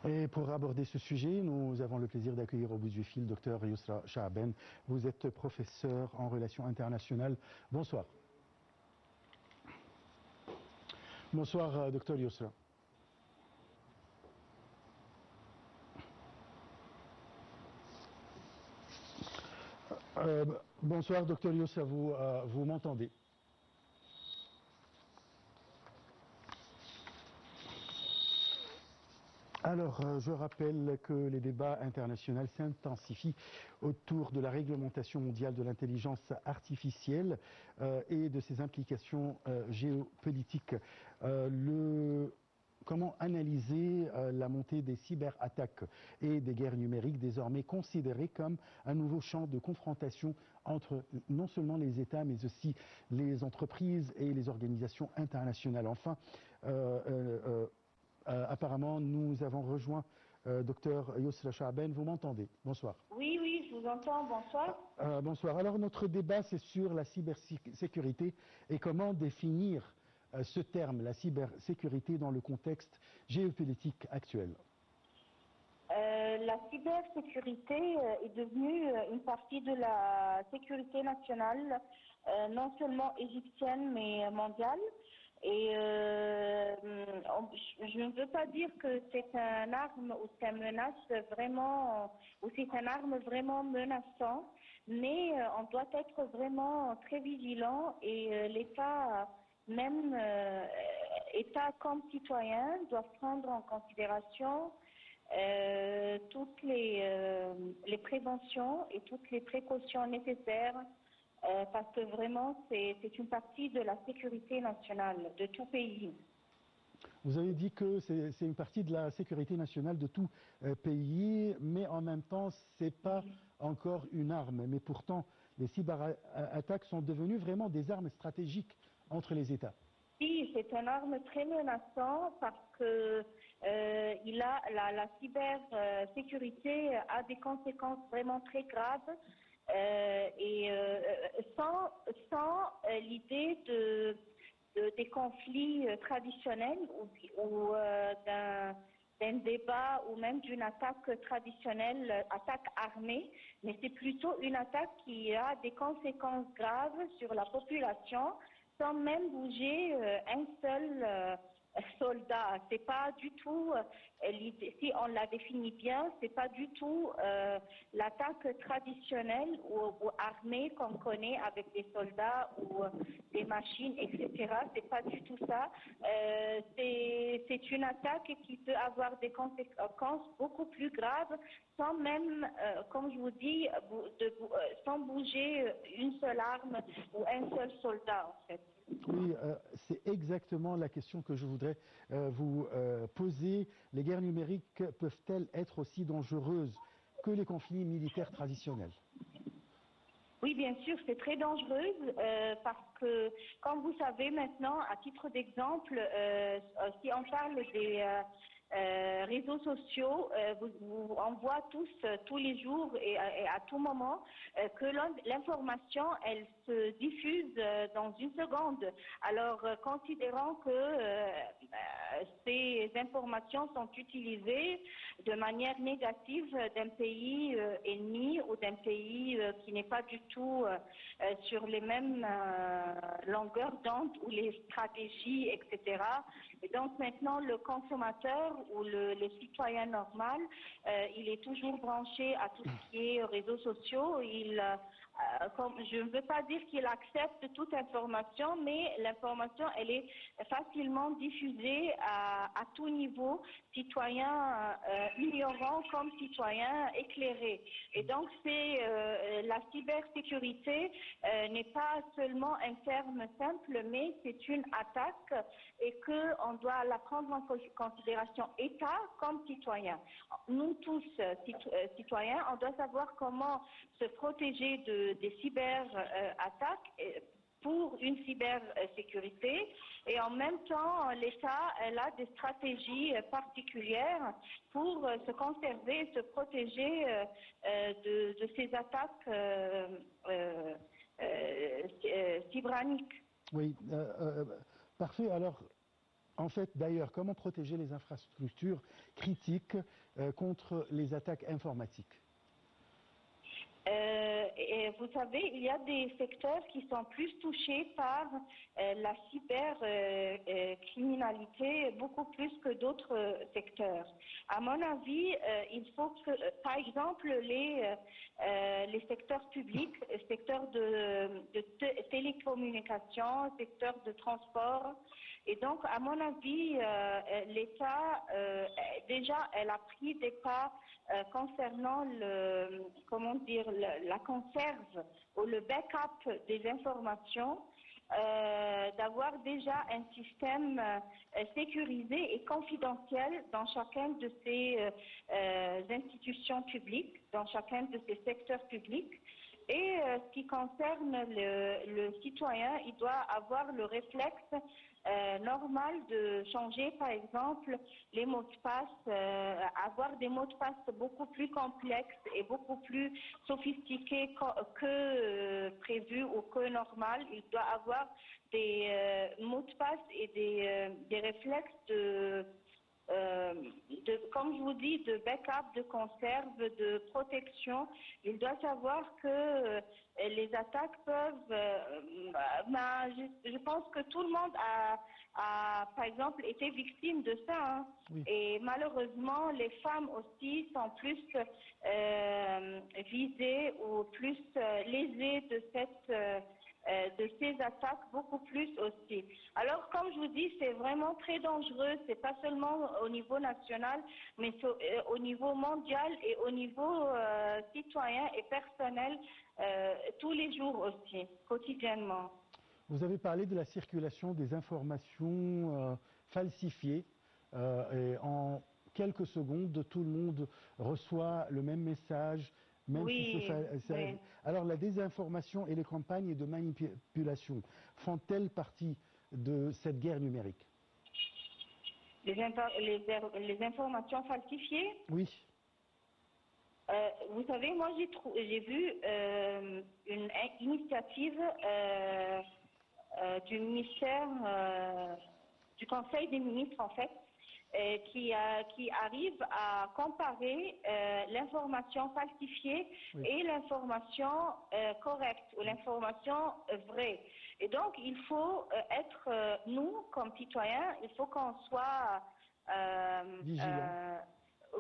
Et pour aborder ce sujet, nous avons le plaisir d'accueillir au bout du fil Dr Yousra Chaaben. Vous êtes professeur en relations internationales. Bonsoir. Bonsoir, Dr Yousra. Bonsoir, Dr Yousra, vous m'entendez? Alors, je rappelle que les débats internationaux s'intensifient autour de la réglementation mondiale de l'intelligence artificielle et de ses implications géopolitiques. Comment analyser la montée des cyberattaques et des guerres numériques, désormais considérées comme un nouveau champ de confrontation entre non seulement les États, mais aussi les entreprises et les organisations internationales. Enfin, apparemment, nous avons rejoint Dr Yousra Chaaben. Vous m'entendez? Bonsoir. Oui, je vous entends. Bonsoir. Bonsoir. Alors, notre débat, c'est sur la cybersécurité et comment définir ce terme, la cybersécurité, dans le contexte géopolitique actuel. La cybersécurité est devenue une partie de la sécurité nationale, non seulement égyptienne, mais mondiale. Et je ne veux pas dire que c'est une arme ou c'est une menace vraiment, ou c'est une arme vraiment menaçante, mais on doit être vraiment très vigilant et l'État, même État comme citoyen, doit prendre en considération toutes les préventions et toutes les précautions nécessaires. Parce que vraiment, c'est une partie de la sécurité nationale de tout pays. Vous avez dit que c'est une partie de la sécurité nationale de tout pays, mais en même temps, ce n'est pas encore une arme. Mais pourtant, les cyberattaques sont devenues vraiment des armes stratégiques entre les États. Oui, c'est une arme très menaçante parce que la cybersécurité a des conséquences vraiment très graves. Sans l'idée des conflits traditionnels ou d'un débat ou même d'une attaque traditionnelle, attaque armée, mais c'est plutôt une attaque qui a des conséquences graves sur la population sans même bouger un seul soldat. C'est pas du tout l'idée, si on la définit bien, c'est pas du tout l'attaque traditionnelle ou armée qu'on connaît avec des soldats ou des machines, etc. C'est pas du tout ça. C'est une attaque qui peut avoir des conséquences beaucoup plus graves sans même, comme je vous dis, sans bouger une seule arme ou un seul soldat en fait. Oui, c'est exactement la question que je voudrais vous poser. Les guerres numériques peuvent-elles être aussi dangereuses que les conflits militaires traditionnels? Oui, bien sûr, c'est très dangereuse parce que, comme vous savez maintenant, à titre d'exemple, si on parle des réseaux sociaux, on voit tous les jours et à tout moment que l'information, elle se diffuse dans une seconde. Alors, considérant que ces informations sont utilisées de manière négative d'un pays ennemi ou d'un pays qui n'est pas du tout sur les mêmes longueurs d'onde ou les stratégies, etc. Et donc maintenant, le consommateur ou le citoyen normal, il est toujours branché à tout ce qui est réseaux sociaux. Je ne veux pas dire qu'il accepte toute information, mais l'information, elle est facilement diffusée à tout niveau, citoyen ignorant comme citoyen éclairé. Et donc, la cybersécurité n'est pas seulement un terme simple, mais c'est une attaque et qu'on doit la prendre en considération, État comme citoyen. Nous tous, citoyens, on doit savoir comment se protéger des cyberattaques pour une cybersécurité et en même temps l'État a des stratégies particulières pour se conserver et se protéger de ces attaques cybraniques. Oui, parfait. Alors, En fait, d'ailleurs, comment protéger les infrastructures critiques contre les attaques informatiques? Et vous savez, il y a des secteurs qui sont plus touchés par la cybercriminalité beaucoup plus que d'autres secteurs. À mon avis, il faut que, par exemple, les secteurs publics, secteurs de télécommunications, secteurs de transport, et donc, à mon avis, l'État, déjà, elle a pris des pas concernant la conserve ou le backup des informations, d'avoir déjà un système sécurisé et confidentiel dans chacune de ces institutions publiques, dans chacun de ces secteurs publics. Et ce qui concerne le citoyen, il doit avoir le réflexe normal de changer, par exemple, les mots de passe, avoir des mots de passe beaucoup plus complexes et beaucoup plus sophistiqués que prévu ou que normal. Il doit avoir des mots de passe et des réflexes comme je vous dis, de backup, de conserve, de protection. Il doit savoir que les attaques peuvent... je pense que tout le monde a, par exemple, été victime de ça. Hein. Oui. Et malheureusement, les femmes aussi sont plus visées ou plus lésées de ces attaques, beaucoup plus aussi. Alors, comme je vous dis, c'est vraiment très dangereux. C'est pas seulement au niveau national, mais au niveau mondial et au niveau citoyen et personnel, tous les jours aussi, quotidiennement. Vous avez parlé de la circulation des informations falsifiées et en quelques secondes, tout le monde reçoit le même message. Même oui, si oui. Alors la désinformation et les campagnes de manipulation font-elles partie de cette guerre numérique? Les informations falsifiées? Oui. Vous savez, moi j'ai vu une initiative du ministère, du Conseil des ministres en fait, qui arrive à comparer l'information falsifiée oui. et l'information correcte ou l'information vraie. Et donc, il faut être, nous, comme citoyens, il faut qu'on soit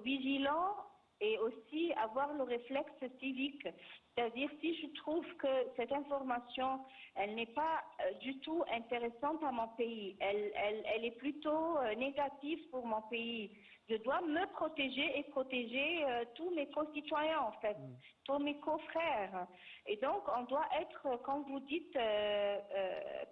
vigilants et aussi avoir le réflexe civique. C'est-à-dire, si je trouve que cette information, elle n'est pas du tout intéressante à mon pays, elle est plutôt négative pour mon pays, je dois me protéger et protéger tous mes concitoyens, en fait, tous mes confrères. Et donc, on doit être, comme vous dites,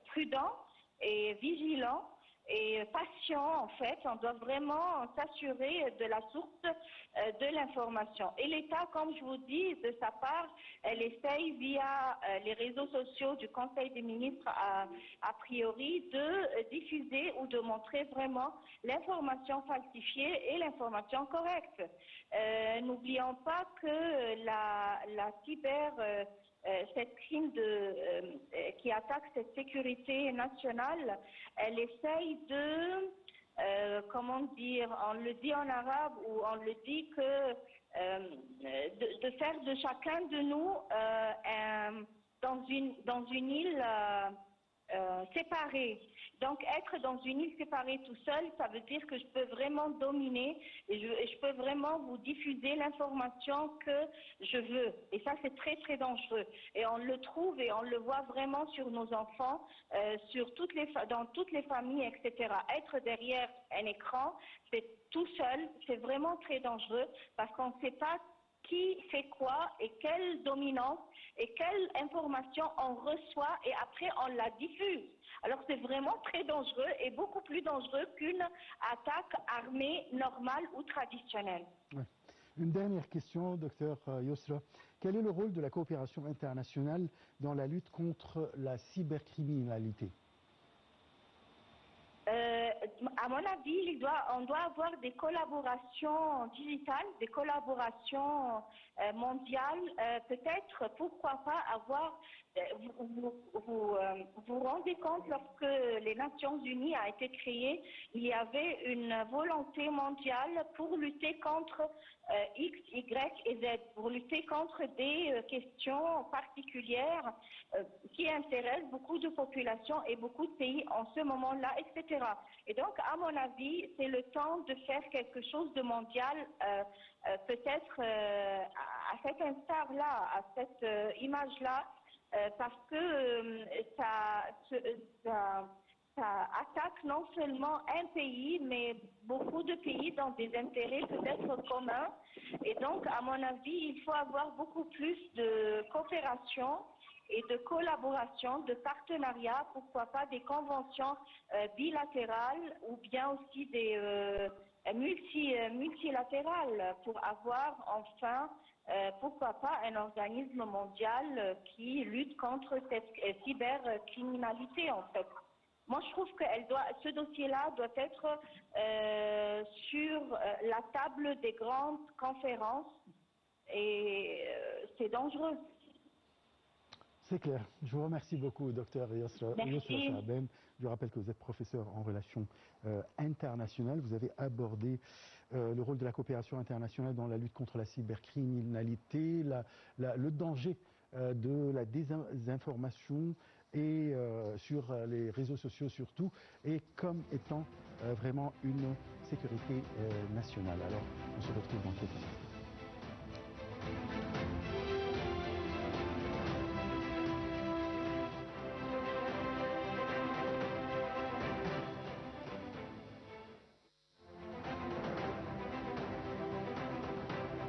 prudent et vigilant. Et patient, en fait, on doit vraiment s'assurer de la source de l'information. Et l'État, comme je vous dis, de sa part, elle essaye via les réseaux sociaux du Conseil des ministres, a priori, de diffuser ou de montrer vraiment l'information falsifiée et l'information correcte. N'oublions pas que la cyber... cette crime qui attaque cette sécurité nationale, elle essaye de, comment dire, on le dit en arabe ou on le dit que de faire de chacun de nous dans une île séparée. Donc être dans une île séparée tout seul, ça veut dire que je peux vraiment dominer et je peux vraiment vous diffuser l'information que je veux. Et ça, c'est très très dangereux. Et on le trouve et on le voit vraiment sur nos enfants, dans toutes les familles, etc. Être derrière un écran, c'est tout seul, c'est vraiment très dangereux parce qu'on ne sait pas qui fait quoi et quelle dominance et quelle information on reçoit et après on la diffuse. Alors c'est vraiment très dangereux et beaucoup plus dangereux qu'une attaque armée normale ou traditionnelle. Ouais. Une dernière question, docteur Yosra. Quel est le rôle de la coopération internationale dans la lutte contre la cybercriminalité? à mon avis, on doit avoir des collaborations digitales, des collaborations mondiales. Peut-être, pourquoi pas avoir. Vous rendez compte, lorsque les Nations Unies a été créées, il y avait une volonté mondiale pour lutter contre X, Y et Z, pour lutter contre des questions particulières qui intéressent beaucoup de populations et beaucoup de pays en ce moment-là, etc. Et donc, à mon avis, c'est le temps de faire quelque chose de mondial, peut-être à cet instar-là, à cette image-là, parce que ça attaque non seulement un pays, mais beaucoup de pays dans des intérêts peut-être communs. Et donc, à mon avis, il faut avoir beaucoup plus de coopération et de collaboration, de partenariat, pourquoi pas des conventions bilatérales ou bien aussi des multilatérales pour avoir enfin, pourquoi pas, un organisme mondial qui lutte contre cette cybercriminalité en fait. Moi, je trouve que ce dossier-là doit être sur la table des grandes conférences et c'est dangereux. C'est clair. Je vous remercie beaucoup, docteur Yousra Chaaben. Je rappelle que vous êtes professeur en relations internationales. Vous avez abordé le rôle de la coopération internationale dans la lutte contre la cybercriminalité, le danger de la désinformation et sur les réseaux sociaux surtout, et comme étant vraiment une sécurité nationale. Alors, on se retrouve dans quelques instants.